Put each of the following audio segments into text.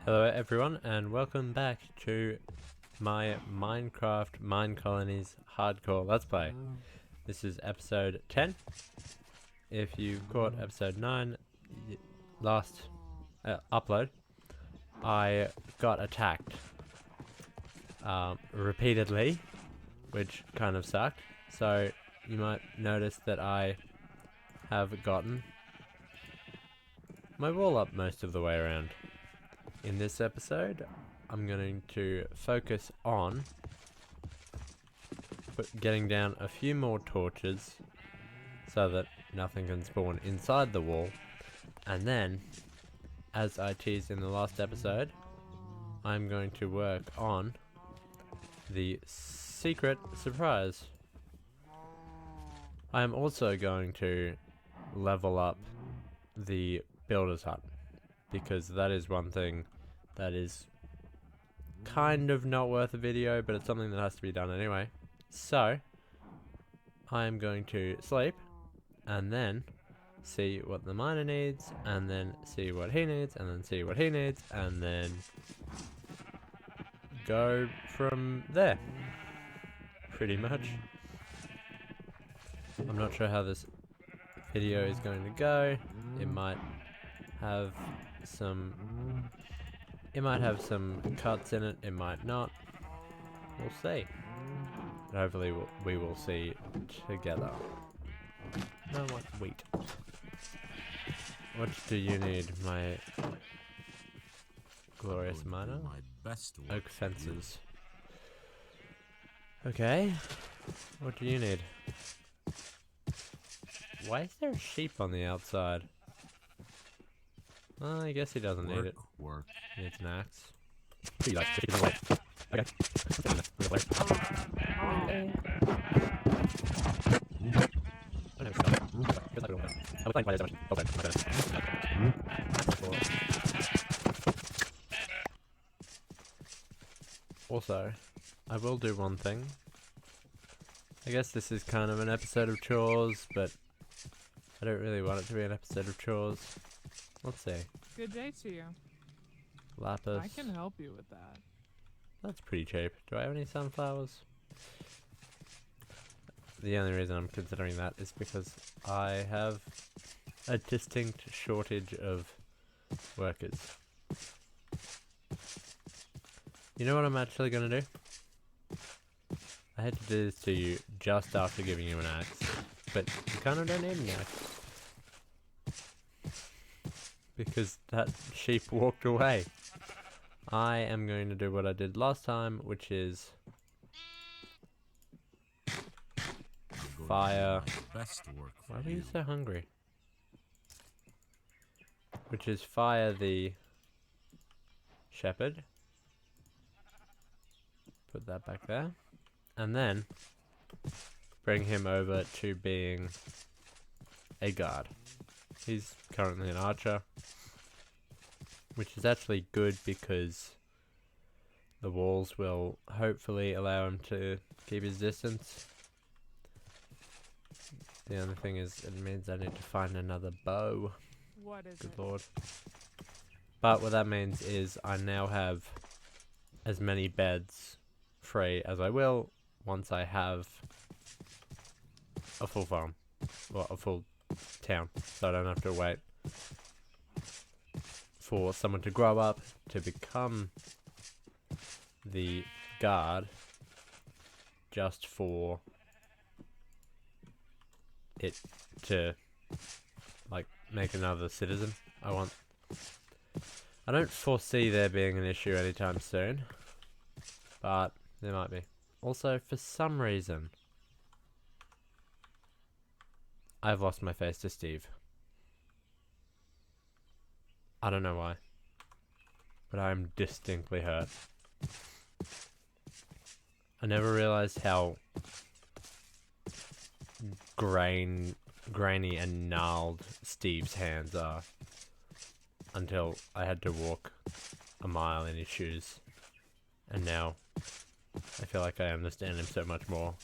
Hello everyone and welcome back to my Minecraft Mine Colonies Hardcore Let's Play. This is episode 10. If you caught episode 9, last upload, I got attacked repeatedly, which kind of sucked. So you might notice that I have gotten my wall up most of the way around. In this episode, I'm going to focus on getting down a few more torches so that nothing can spawn inside the wall. And then, as I teased in the last episode, I'm going to work on the secret surprise. I am also going to level up the builder's hut, because that is one thing that is kind of not worth a video, but it's something that has to be done anyway. So, I am going to sleep, and then see what the miner needs, and then see what he needs, and then see what he needs, and then go from there. Pretty much. I'm not sure how this video is going to go. It might have some cuts in it, it might not. We'll see. But hopefully we will see together. No, what? Wheat. What do you need, my glorious miner? Oak fences. Okay. What do you need? Why is there a sheep on the outside? Well, I guess he doesn't need it. He needs an axe. He likes chicken away. Okay. Also, I will do one thing. I guess this is kind of an episode of chores, but I don't really want it to be an episode of chores. Let's see. Good day to you. Lapis. I can help you with that. That's pretty cheap. Do I have any sunflowers? The only reason I'm considering that is because I have a distinct shortage of workers. You know what I'm actually going to do? I had to do this to you just after giving you an axe, but you kind of don't need an axe. Because that sheep walked away. I am going to do what I did last time, which is fire. Why were you so hungry? Which is fire the shepherd. Put that back there. And then bring him over to being a guard. He's currently an archer, which is actually good because the walls will hopefully allow him to keep his distance. The only thing is, it means I need to find another bow. What is Good it? lord. But what that means is I now have as many beds free as I will once I have a full farm. Well, a full town, so I don't have to wait for someone to grow up to become the guard just for it to like make another citizen. I don't foresee there being an issue anytime soon, but there might be. Also, for some reason I've lost my face to Steve. I don't know why, but I'm distinctly hurt. I never realized how grainy and gnarled Steve's hands are until I had to walk a mile in his shoes. And now I feel like I understand him so much more.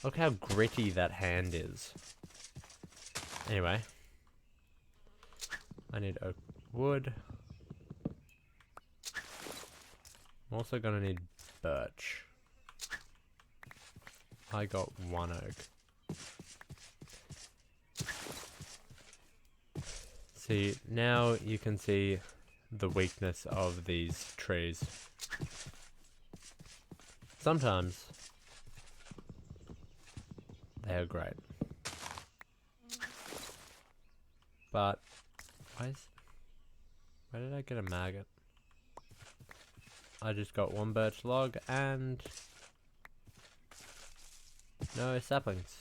Look how gritty that hand is. Anyway, I need oak wood. I'm also gonna need birch. I got 1 oak. See, now you can see the weakness of these trees. Sometimes they are great. But where did I get a maggot? I just got 1 birch log and no saplings.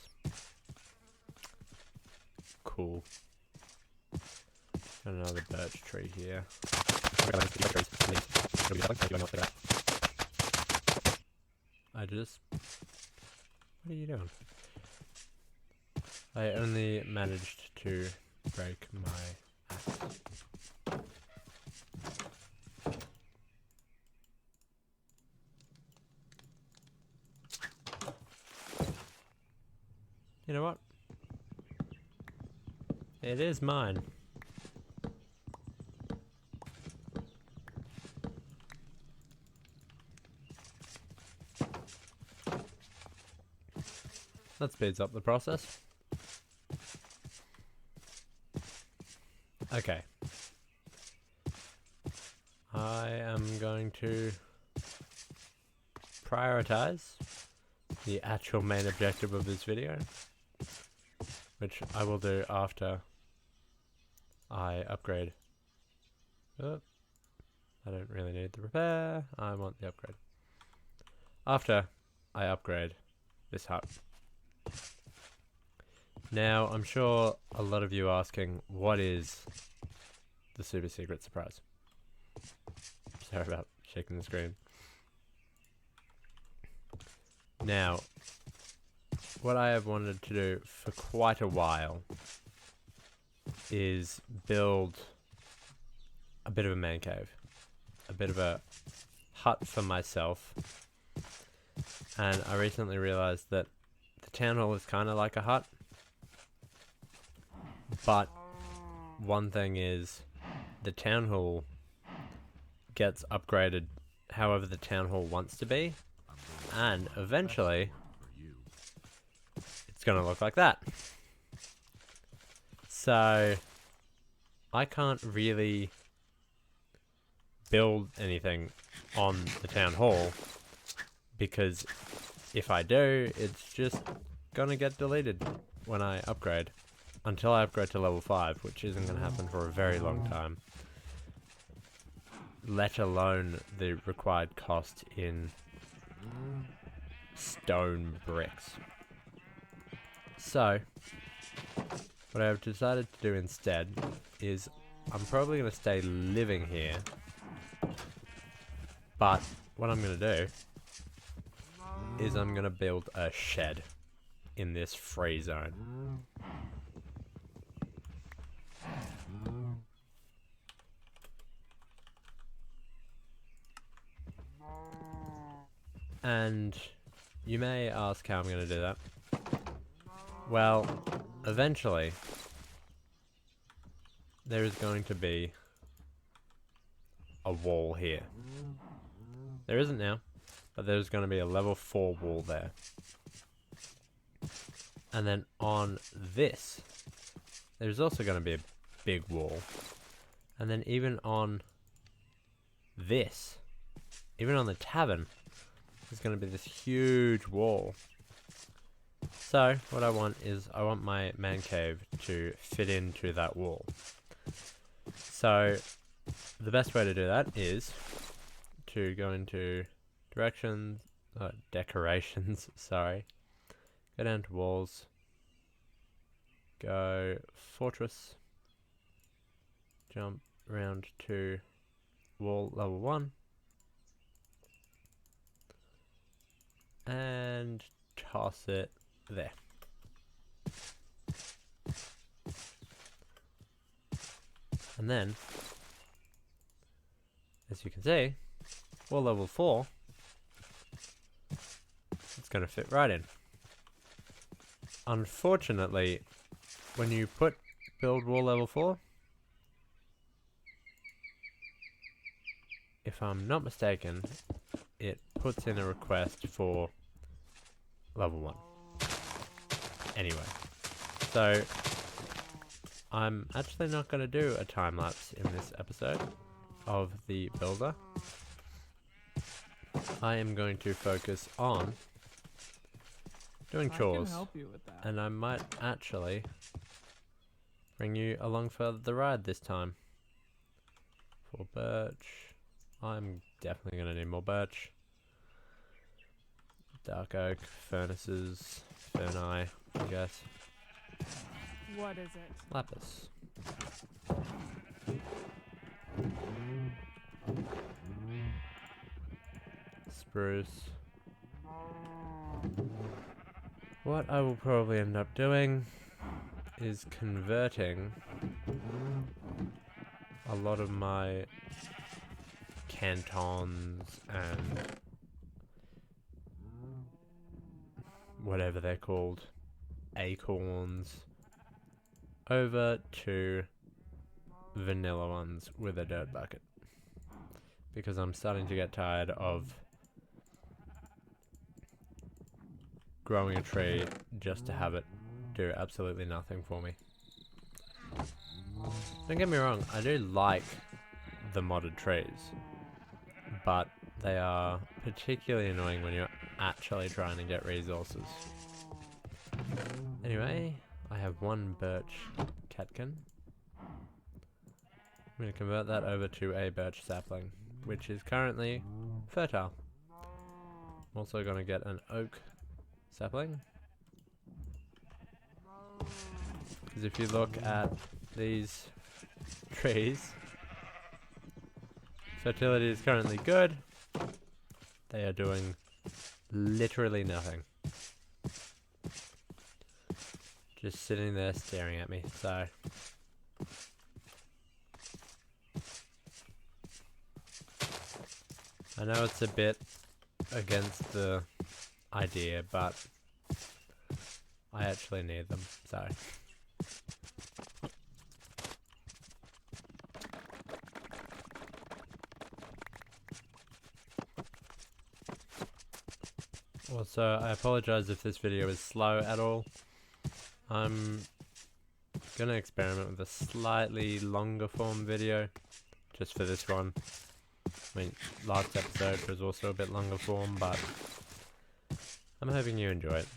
Cool. Got another birch tree here. What are you doing? I only managed to break my axe. You know what? It is mine. That speeds up the process. Okay. I am going to prioritize the actual main objective of this video, which I will do after I upgrade. Oh, I don't really need the repair, I want the upgrade. After I upgrade this hut. Now, I'm sure a lot of you are asking, what is the super secret surprise? Sorry about shaking the screen. Now, what I have wanted to do for quite a while is build a bit of a man cave. A bit of a hut for myself. And I recently realized that the town hall is kind of like a hut. But one thing is, the town hall gets upgraded however the town hall wants to be, and eventually it's gonna look like that. So I can't really build anything on the town hall, because if I do, it's just gonna get deleted when I upgrade. Until I upgrade to level 5, which isn't going to happen for a very long time. Let alone the required cost in stone bricks. So, what I've decided to do instead is I'm probably going to stay living here. But what I'm going to do is I'm going to build a shed in this free zone. And you may ask how I'm going to do that. Well, eventually, there is going to be a wall here. There isn't now, but there's going to be a level 4 wall there. And then on this, there's also going to be a big wall. And then even on this, even on the tavern, there's going to be this huge wall. So, what I want is, I want my man cave to fit into that wall. So, the best way to do that is to go into decorations, sorry. Go down to walls. Go fortress. Jump around to wall level 1. And toss it there. And then, as you can see, wall level 4, it's going to fit right in. Unfortunately, when you build wall level 4, if I'm not mistaken, puts in a request for level 1. Anyway, so I'm actually not going to do a time lapse in this episode of the builder. I am going to focus on doing I chores, can help you with that. and I might actually bring you along for the ride this time. For birch, I'm definitely going to need more birch. Dark oak, furnaces, ferni, I guess. What is it? Lapis. Spruce. What I will probably end up doing is converting a lot of my cantons and whatever they're called, acorns, over to vanilla ones with a dirt bucket, because I'm starting to get tired of growing a tree just to have it do absolutely nothing for me. Don't get me wrong, I do like the modded trees, but they are particularly annoying when you're actually trying to get resources. Anyway, I have 1 birch catkin. I'm going to convert that over to a birch sapling, which is currently fertile. I'm also going to get an oak sapling, because if you look at these trees, fertility is currently good. They are doing literally nothing. Just sitting there staring at me, so I know it's a bit against the idea, but I actually need them, so. Also, I apologize if this video is slow at all. I'm gonna experiment with a slightly longer form video just for this one. I mean, last episode was also a bit longer form, but I'm hoping you enjoy it.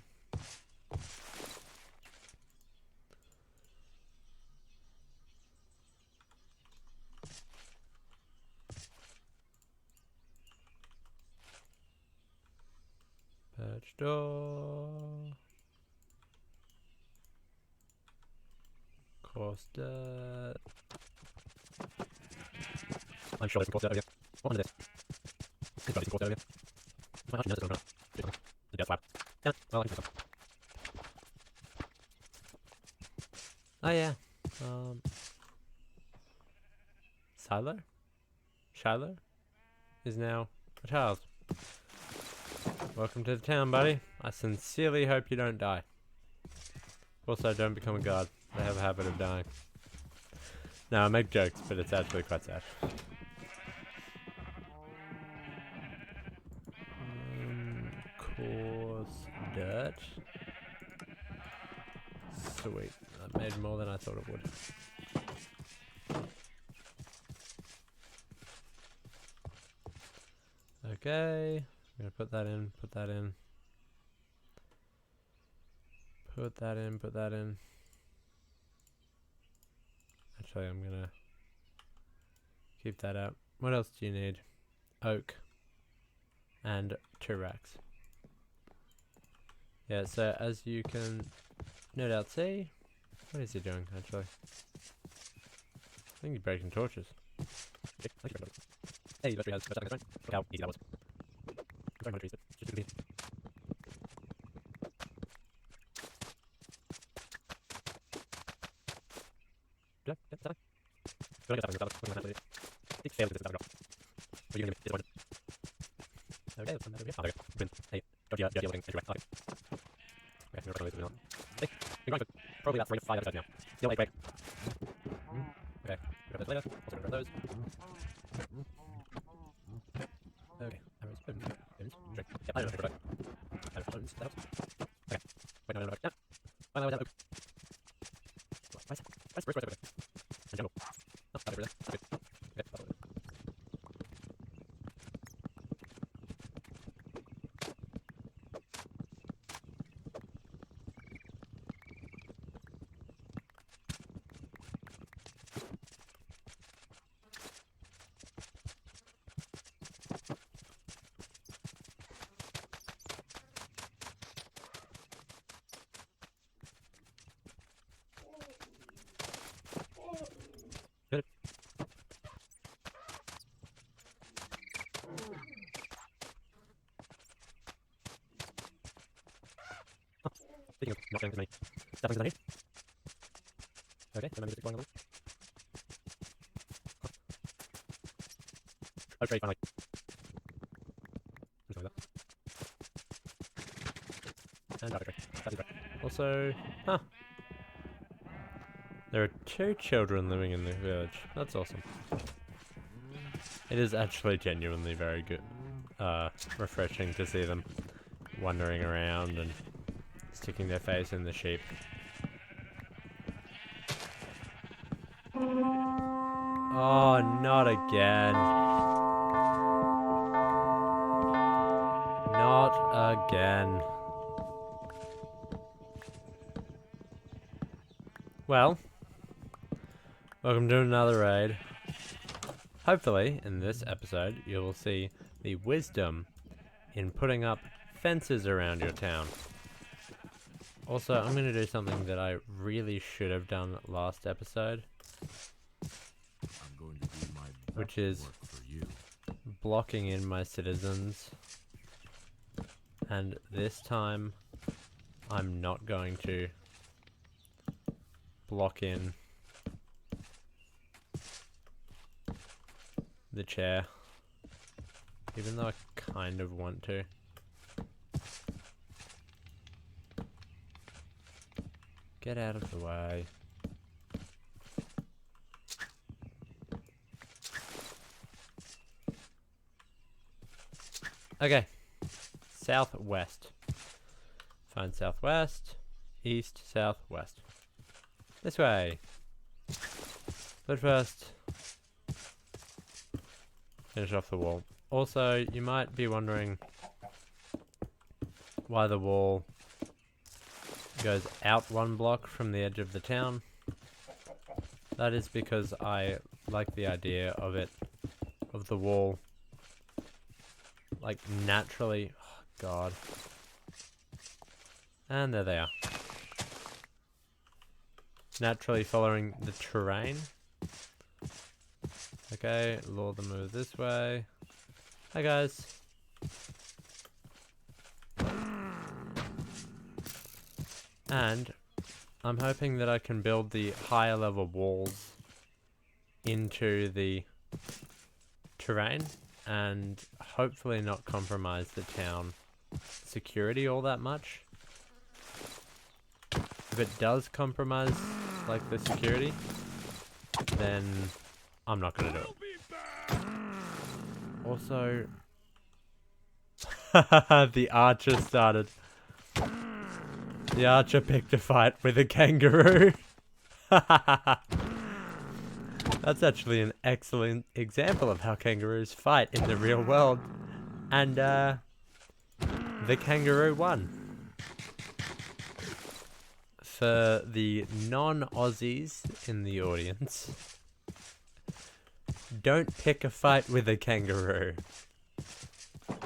Birch door. Coarse dirt. I'm sure there's some coarse dirt over here. What under this? There's probably some coarse dirt over here. I actually know this is not the dirt slab. Yeah, well, I can do something. Oh yeah. Silo? Shiloh? Is now a child. Welcome to the town, buddy. I sincerely hope you don't die. Also, don't become a god. They have a habit of dying. No, I make jokes, but it's actually quite sad. Coarse dirt. Sweet. That made more than I thought it would. Okay. I'm gonna put that in, put that in. Put that in, put that in. Actually, I'm gonna keep that out. What else do you need? Oak. And 2 racks. Yeah, so as you can no doubt see, what is he doing actually? I think he's breaking torches. Hey, the battery has got right? Look how easy that was. Very much easy. Just a bit. Did I get that? Did I get that? Looking at that, it failed to get this. Are you going to be disappointed? Okay, let's come back over here. Oh, there we go. Win. Hey, dirty looking entryway. Okay. Okay, we're going to lose it. Hey, you're going for probably about 3 to 5 episodes now. Still 8 break. Okay, grab those later. Also grab those. Okay, arrows, boom, booms. I don't know. I don't know. Okay. Wait, no. No. Why was that open? Why is that? Where's open? In general. Oh, that over there. That's good. Okay, that's good. Good. Speaking of not getting too many stuffings on here. Okay, then I'm just exploring a little. Oh, trade finally. Just like that. And arbitrary. That's it. Also, huh. There are 2 children living in the village. That's awesome. It is actually genuinely very good, refreshing to see them wandering around and sticking their face in the sheep. Oh, not again. Not again. Well, welcome to another raid. Hopefully, in this episode, you will see the wisdom in putting up fences around your town. Also, I'm going to do something that I really should have done last episode, I'm going to do my best which is work for you. blocking in my citizens. And this time, I'm not going to block in the chair, even though I kind of want to. Get out of the way. Okay. Southwest. Find southwest. East, southwest. This way. But first, finish off the wall. Also, you might be wondering why the wall goes out 1 block from the edge of the town. That is because I like the idea of the wall, like naturally, oh god. And there they are. Naturally following the terrain. Okay, lure them over this way. Hi guys. And I'm hoping that I can build the higher level walls into the terrain and hopefully not compromise the town security all that much. If it does compromise like the security, then I'm not gonna do it. Also, the archer started. The archer picked a fight with a kangaroo. That's actually an excellent example of how kangaroos fight in the real world. And, the kangaroo won. For the non-Aussies in the audience, don't pick a fight with a kangaroo.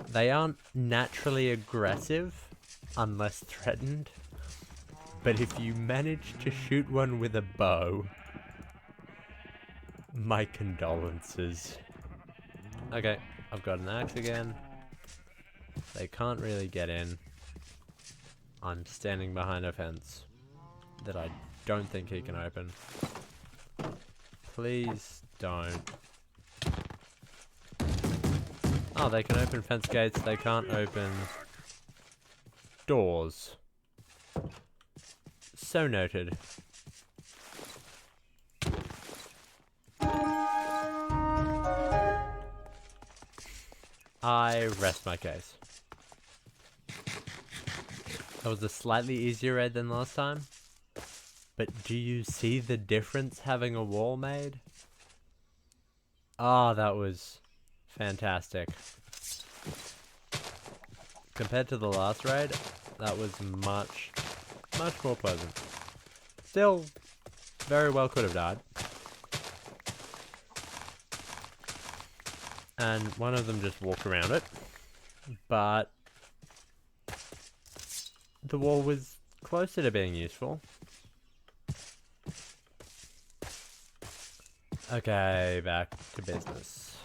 They aren't naturally aggressive unless threatened. But if you manage to shoot one with a bow, my condolences. Okay, I've got an axe again. They can't really get in. I'm standing behind a fence that I don't think he can open. Please don't. Oh, they can open fence gates, they can't open doors. So noted. I rest my case. That was a slightly easier raid than last time. But do you see the difference having a wall made? Ah, that was fantastic. Compared to the last raid, that was much more pleasant. Still, very well could have died. And one of them just walked around it. But the wall was closer to being useful. Okay, back to business.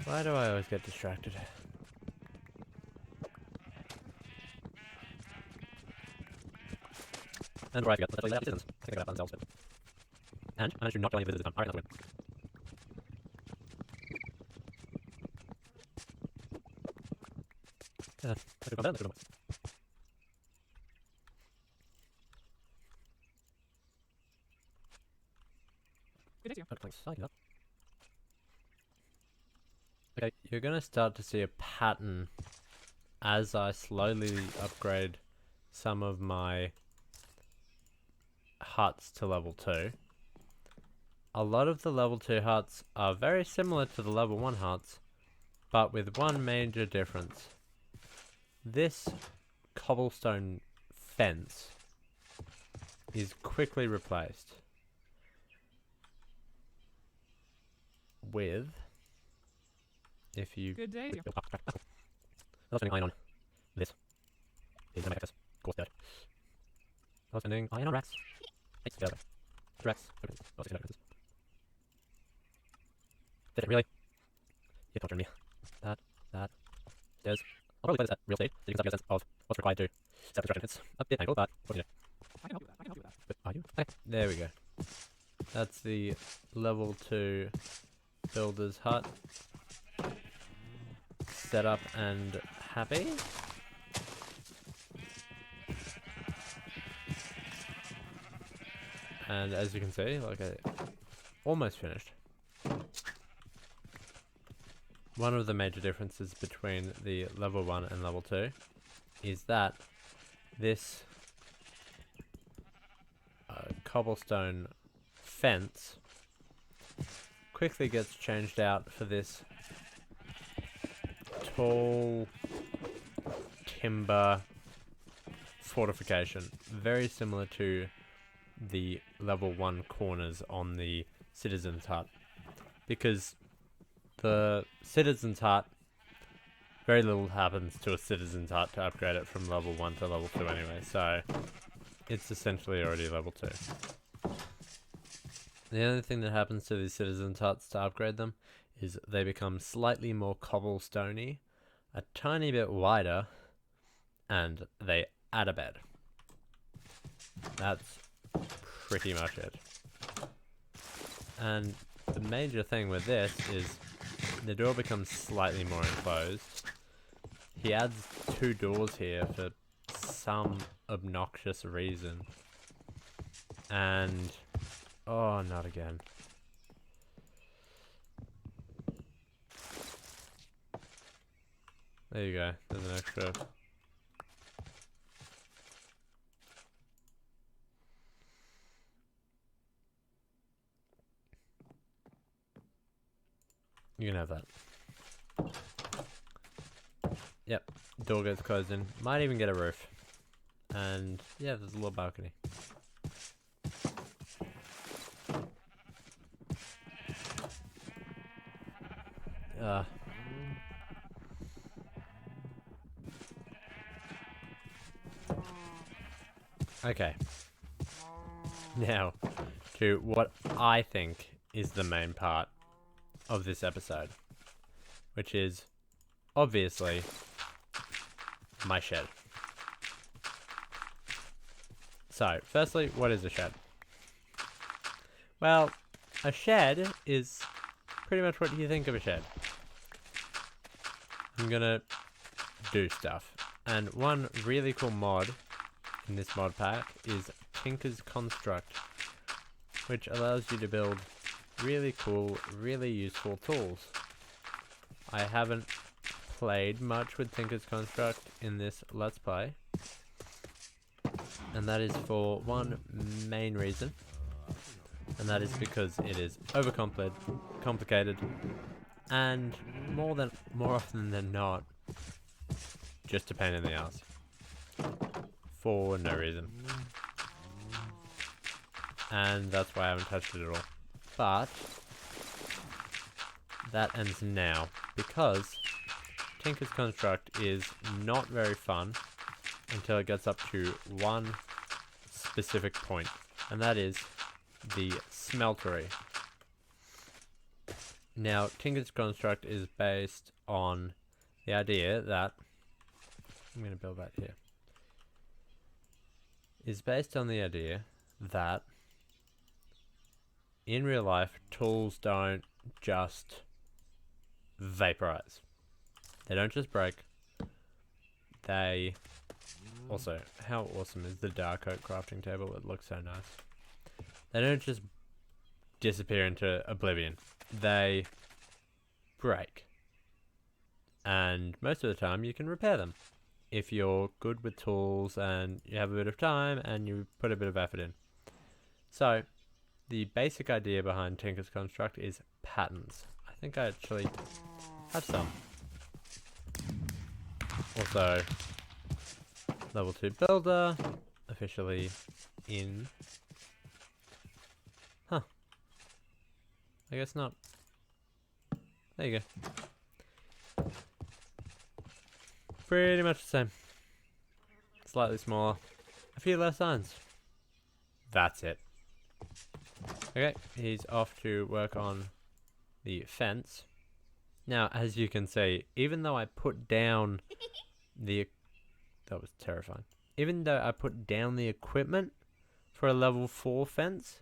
Why do I always get distracted? And right, let's play that citizens. I think I got themselves. And managed to not kill any visitors this time. Alright, that's good. Yeah, that could have gone better, that could have gone worse. Good day to you. Oh, thanks. Signing up. Okay, you're gonna start to see a pattern as I slowly upgrade some of my huts to level 2. A lot of the level 2 huts are very similar to the level 1 huts, but with one major difference. This cobblestone fence is quickly replaced with, if you Good day to you. I was spending iron on this. These are my access. Course dirt. I was spending iron on racks. Hey, the other way. Racks. Okay. Oh, 16 references. Did it really? You're torturing me. That. Stairs. I'll probably play this at real speed, so you can start to get a sense of what's required to set the construction. It's a bit painful, but what do you know? I can help you with that. I can help you with that. But are you? Okay. There we go. That's the level 2 builder's hut. Set up and happy. And as you can see, like I almost finished. One of the major differences between the level 1 and level 2 is that this cobblestone fence quickly gets changed out for this tall timber fortification, very similar to the level 1 corners on the citizen's hut, because the citizen's hut, very little happens to a citizen's hut to upgrade it from level 1 to level 2 anyway, so it's essentially already level 2. The only thing that happens to these citizens' huts to upgrade them is they become slightly more cobblestoney, a tiny bit wider, and they add a bed. That's pretty much it. And the major thing with this is the door becomes slightly more enclosed. He adds 2 doors here for some obnoxious reason. And oh, not again. There you go. There's an extra. You can have that. Yep. Door gets closed in. Might even get a roof. And yeah, there's a little balcony. Okay. Now, to what I think is the main part of this episode, which is obviously my shed. So, firstly, what is a shed? Well, a shed is pretty much what you think of a shed. I'm gonna do stuff. And one really cool mod in this mod pack is Tinker's Construct, which allows you to build really cool, really useful tools. I haven't played much with Tinker's Construct in this Let's Play. And that is for one main reason. And that is because it is complicated, and more often than not, just a pain in the ass. For no reason. And that's why I haven't touched it at all. But that ends now, because Tinker's Construct is not very fun until it gets up to one specific point, and that is the smeltery. Now, Tinker's Construct is based on the idea that I'm going to build that here. Is based on the idea that in real life, tools don't just vaporize. They don't just break. They also, how awesome is the dark oak crafting table? It looks so nice. They don't just disappear into oblivion. They break. And most of the time you can repair them if you're good with tools and you have a bit of time and you put a bit of effort in. So, the basic idea behind Tinker's Construct is patterns. I think I actually have some. Also, level 2 builder, officially in. Huh. I guess not. There you go. Pretty much the same. Slightly smaller. A few less signs. That's it. Okay, he's off to work on the fence. Now, as you can see, even though I put down the... That was terrifying. Even though I put down the equipment for a level 4 fence,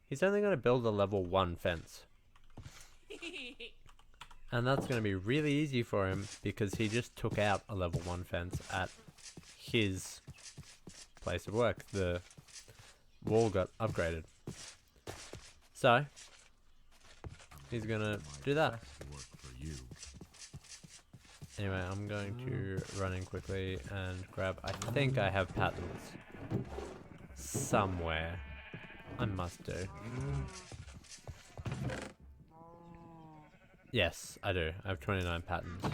he's only going to build a level 1 fence. And that's going to be really easy for him because he just took out a level 1 fence at his place of work. The wall got upgraded. So, he's going to do that. Anyway, I'm going to run in quickly and grab... I think I have patterns somewhere. I must do. Yes, I do. I have 29 patterns.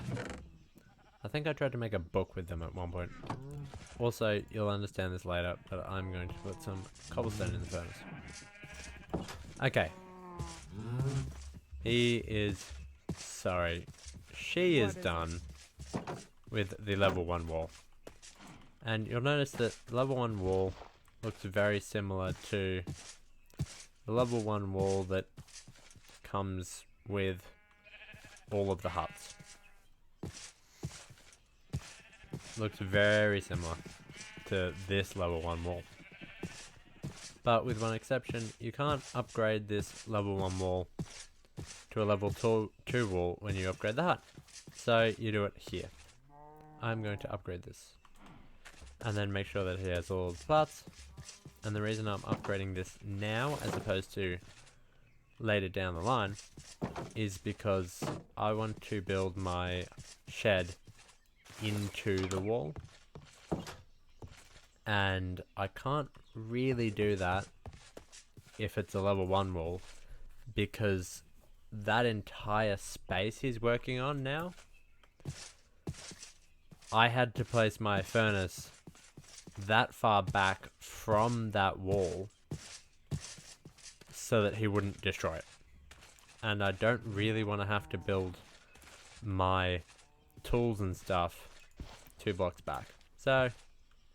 I think I tried to make a book with them at one point. Also, you'll understand this later, but I'm going to put some cobblestone in the furnace. Okay. He is... Sorry. She is done with the level 1 wall. And you'll notice that the level 1 wall looks very similar to the level 1 wall that comes with all of the huts. Looks very similar to this level 1 wall. But with one exception, you can't upgrade this level 1 wall to a level 2 wall when you upgrade the hut. So you do it here. I'm going to upgrade this. And then make sure that it has all the parts. And the reason I'm upgrading this now as opposed to later down the line is because I want to build my shed into the wall. And I can't really do that if it's a level 1 wall, because that entire space he's working on now, I had to place my furnace that far back from that wall so that he wouldn't destroy it. And I don't really want to have to build my tools and stuff 2 blocks back. So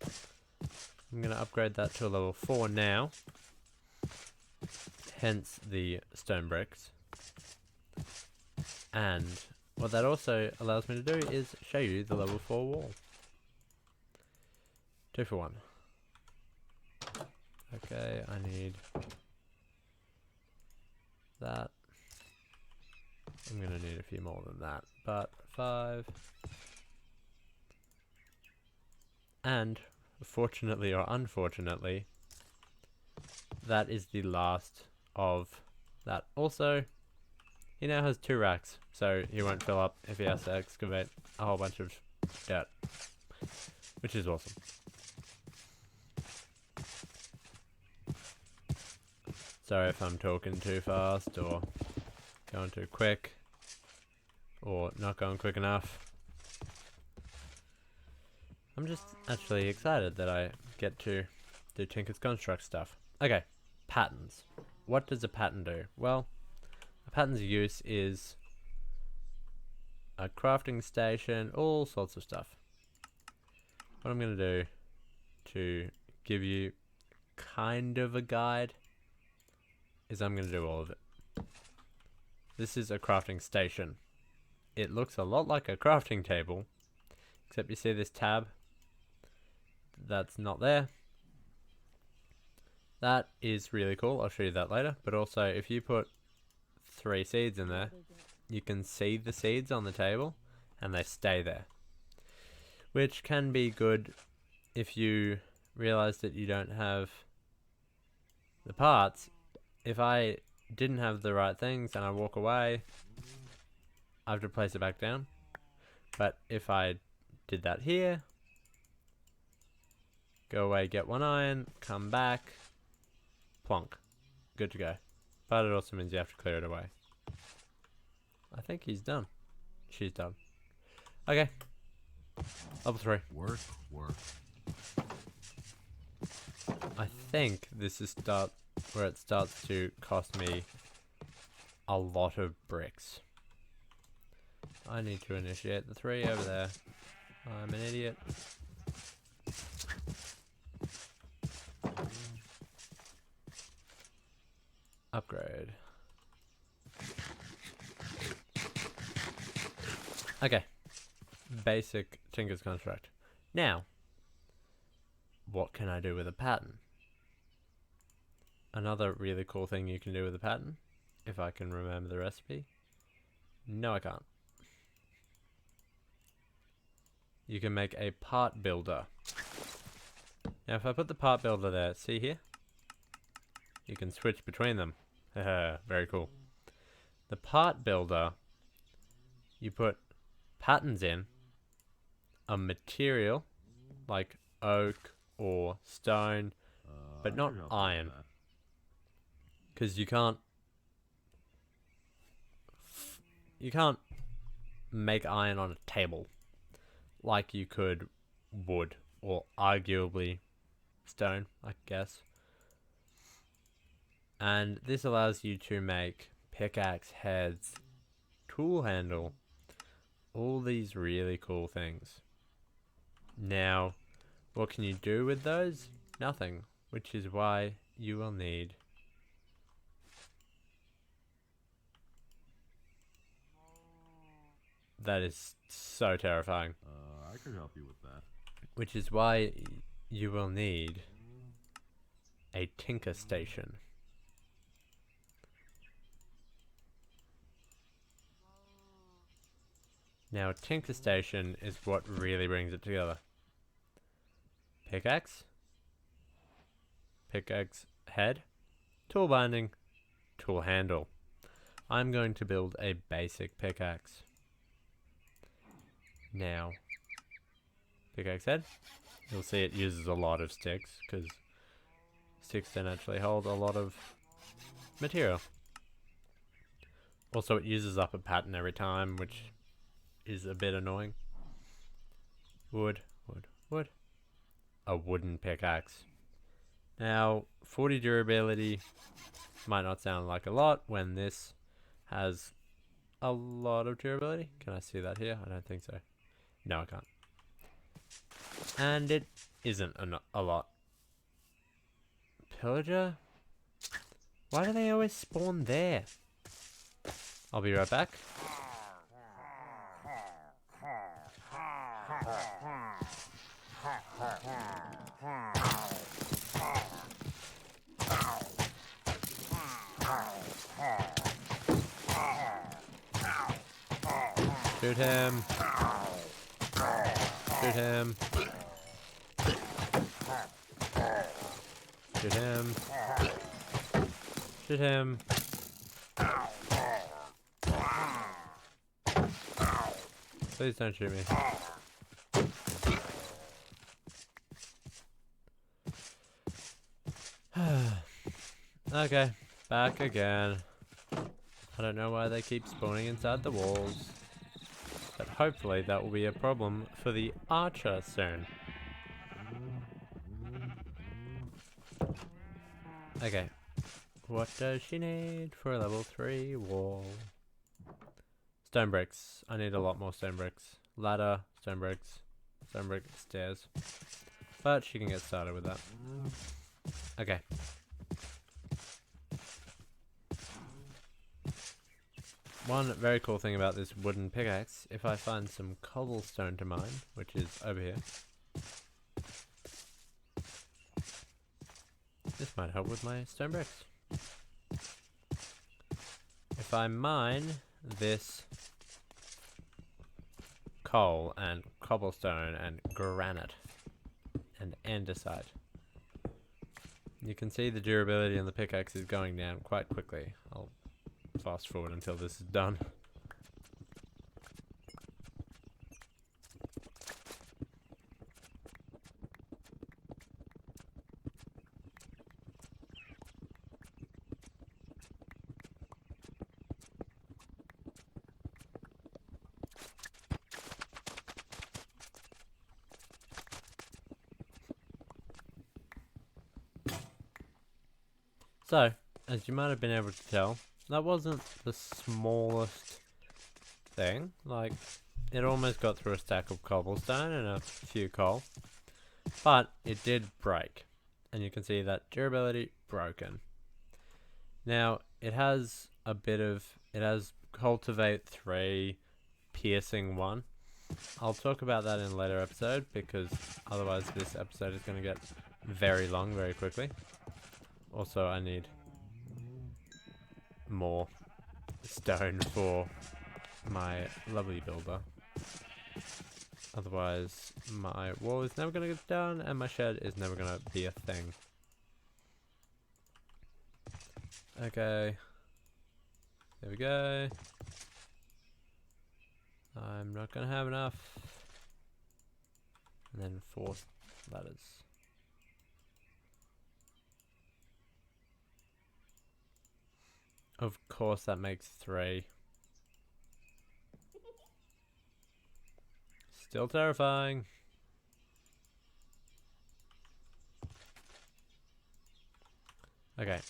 I'm going to upgrade that to a level 4 now. Hence the stone bricks. And what that also allows me to do is show you the level 4 wall. 2 for 1. Okay, I need that. I'm going to need a few more than that, but 5. And, fortunately or unfortunately, that is the last of that. Also, he now has 2 racks, so he won't fill up if he has to excavate a whole bunch of dirt, which is awesome. Sorry if I'm talking too fast or going too quick or not going quick enough. I'm just actually excited that I get to do Tinker's Construct stuff. Okay, patterns. What does a pattern do? Well, a pattern's use is a crafting station, all sorts of stuff. What I'm going to do to give you kind of a guide is I'm going to do all of it. This is a crafting station. It looks a lot like a crafting table, except you see this tab that's not there. That is really cool. I'll show you that later. But also, if you put 3 seeds in there, you can see the seeds on the table and they stay there, which can be good if you realize that you don't have the parts. If I didn't have the right things and I walk away, I have to place it back down. But if I did that here, go away, get 1 iron, come back, plonk, good to go. But it also means you have to clear it away. I think he's done. She's done. Okay. Level 3. Work, work. I think this is where it starts to cost me a lot of bricks. I need to initiate the 3 over there. I'm an idiot. Upgrade. Okay. Basic Tinker's Construct. Now, what can I do with a pattern? Another really cool thing you can do with a pattern, if I can remember the recipe. No, I can't. You can make a part builder. Now, if I put the part builder there, see here? You can switch between them. Very cool. The part builder, you put patterns in, a material, like oak or stone, but not iron. Because you can't make iron on a table like you could wood, or arguably stone, I guess. And this allows you to make pickaxe heads, tool handle, all these really cool things. Now, what can you do with those? Nothing, which is why you will need that is so terrifying. I could help you with that. Which is why you will need a tinker station. Now, a tinker station is what really brings it together. Pickaxe, pickaxe head, tool binding, tool handle. I'm going to build a basic pickaxe. Now, pickaxe head, you'll see it uses a lot of sticks, because sticks don't actually hold a lot of material. Also, it uses up a pattern every time, which is a bit annoying. Wood, wood, wood. A wooden pickaxe. Now, 40 durability might not sound like a lot when this has a lot of durability. Can I see that here? I don't think so. No, I can't. And it isn't a lot. Pillager? Why do they always spawn there? I'll be right back. Shoot him. Shoot him. Shoot him. Shoot him. Please don't shoot me. Okay, back again. I don't know why they keep spawning inside the walls. But hopefully that will be a problem for the archer soon. Okay. What does she need for a level 3 wall? Stone bricks. I need a lot more stone bricks. Ladder, stone bricks, stairs. But she can get started with that. Okay. One very cool thing about this wooden pickaxe, if I find some cobblestone to mine, which is over here. This might help with my stone bricks. If I mine this coal and cobblestone and granite and andesite, you can see the durability on the pickaxe is going down quite quickly. I'll fast forward until this is done. So, as you might have been able to tell, that wasn't the smallest thing. Like, it almost got through a stack of cobblestone and a few coal. But it did break. And you can see that durability broken. Now, it has a bit of... It has cultivate 3, piercing 1. I'll talk about that in a later episode, because otherwise this episode is going to get very long very quickly. Also, I need more stone for my lovely builder. Otherwise, my wall is never going to get done, and my shed is never going to be a thing. Okay. There we go. I'm not going to have enough. And then 4 ladders. Of course that makes 3. Still terrifying. Okay.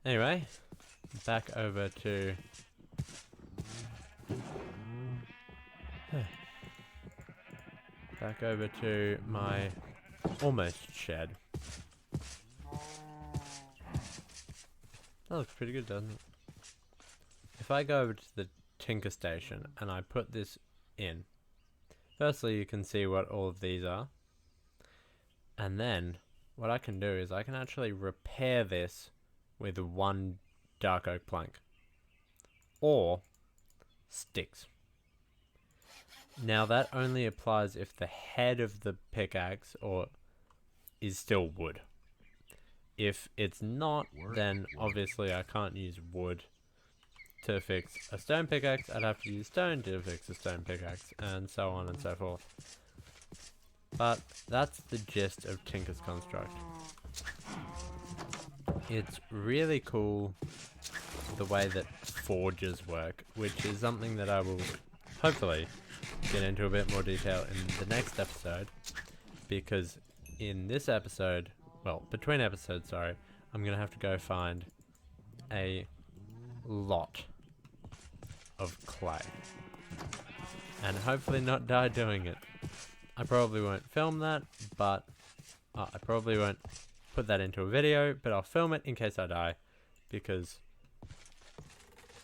Anyway, back over to... back over to my almost shed. That looks pretty good, doesn't it? If I go over to the Tinker Station and I put this in, firstly you can see what all of these are. And then what I can do is I can actually repair this with 1 dark oak plank. Or sticks. Now that only applies if the head of the pickaxe is still wood. If it's not, then obviously I can't use wood to fix a stone pickaxe. I'd have to use stone to fix a stone pickaxe, and so on and so forth. But that's the gist of Tinker's Construct. It's really cool the way that forges work, which is something that I will hopefully get into a bit more detail in the next episode, because in this episode, well, between episodes, sorry, I'm going to have to go find a lot of clay. And hopefully not die doing it. I probably won't film that, but I probably won't put that into a video, but I'll film it in case I die, because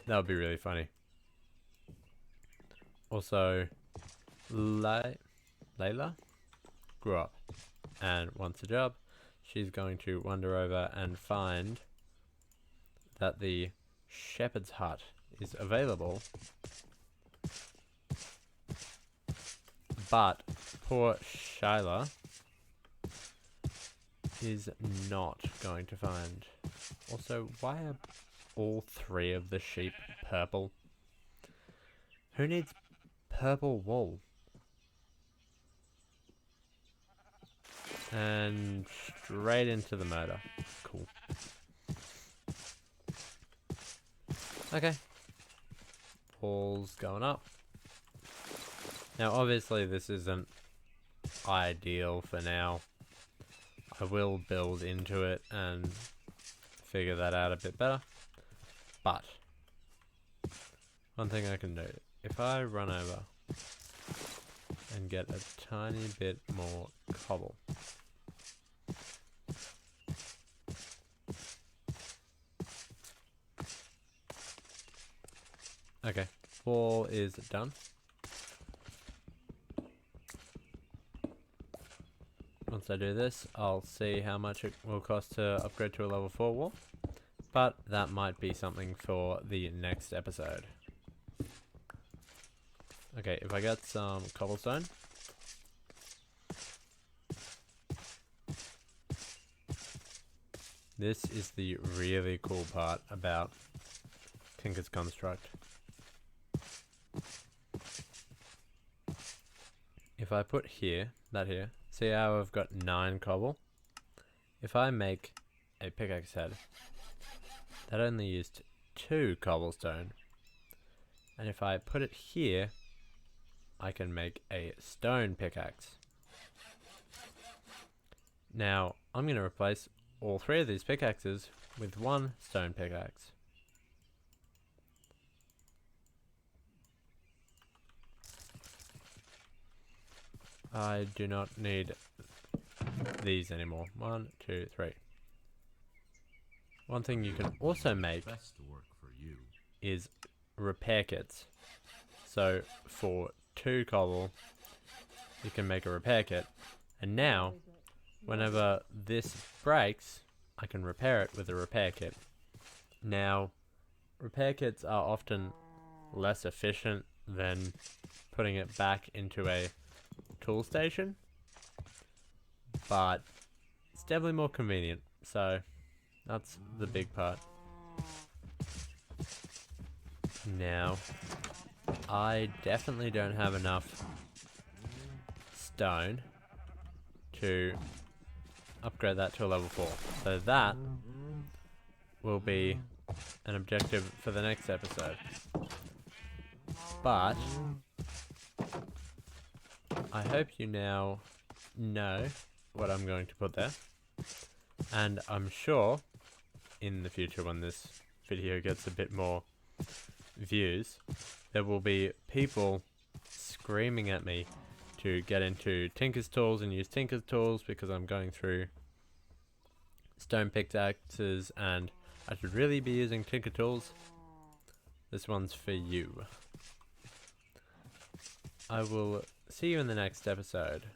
that would be really funny. Also, Layla grew up and wants a job. She's going to wander over and find that the shepherd's hut is available. But poor Shyla is not going to find. Also, why are all 3 of the sheep purple? Who needs purple wool. And straight into the motor. Cool. Okay. Wall's going up. Now obviously this isn't ideal for now. I will build into it and figure that out a bit better. But one thing I can do, if I run over and get a tiny bit more cobble. Okay, wall is done. Once I do this, I'll see how much it will cost to upgrade to a level 4 wall. But that might be something for the next episode. Okay, if I get some cobblestone. This is the really cool part about Tinker's Construct. If I put that here, see how I've got 9 cobble? If I make a pickaxe head, that only used 2 cobblestone. And if I put it here, I can make a stone pickaxe. Now, I'm going to replace all 3 of these pickaxes with 1 stone pickaxe. I do not need these anymore. 1, 2, 3. One thing you can also make Best to work for you. is repair kits. So for 2 cobble, you can make a repair kit. And now, whenever this breaks, I can repair it with a repair kit. Now, repair kits are often less efficient than putting it back into a tool station, but it's definitely more convenient, so that's the big part. Now, I definitely don't have enough stone to upgrade that to a level 4, so that will be an objective for the next episode. But I hope you now know what I'm going to put there, and I'm sure in the future when this video gets a bit more views, there will be people screaming at me to get into Tinker's Tools and use Tinker's Tools because I'm going through stone pickaxes and I should really be using Tinker Tools. This one's for you. I will see you in the next episode.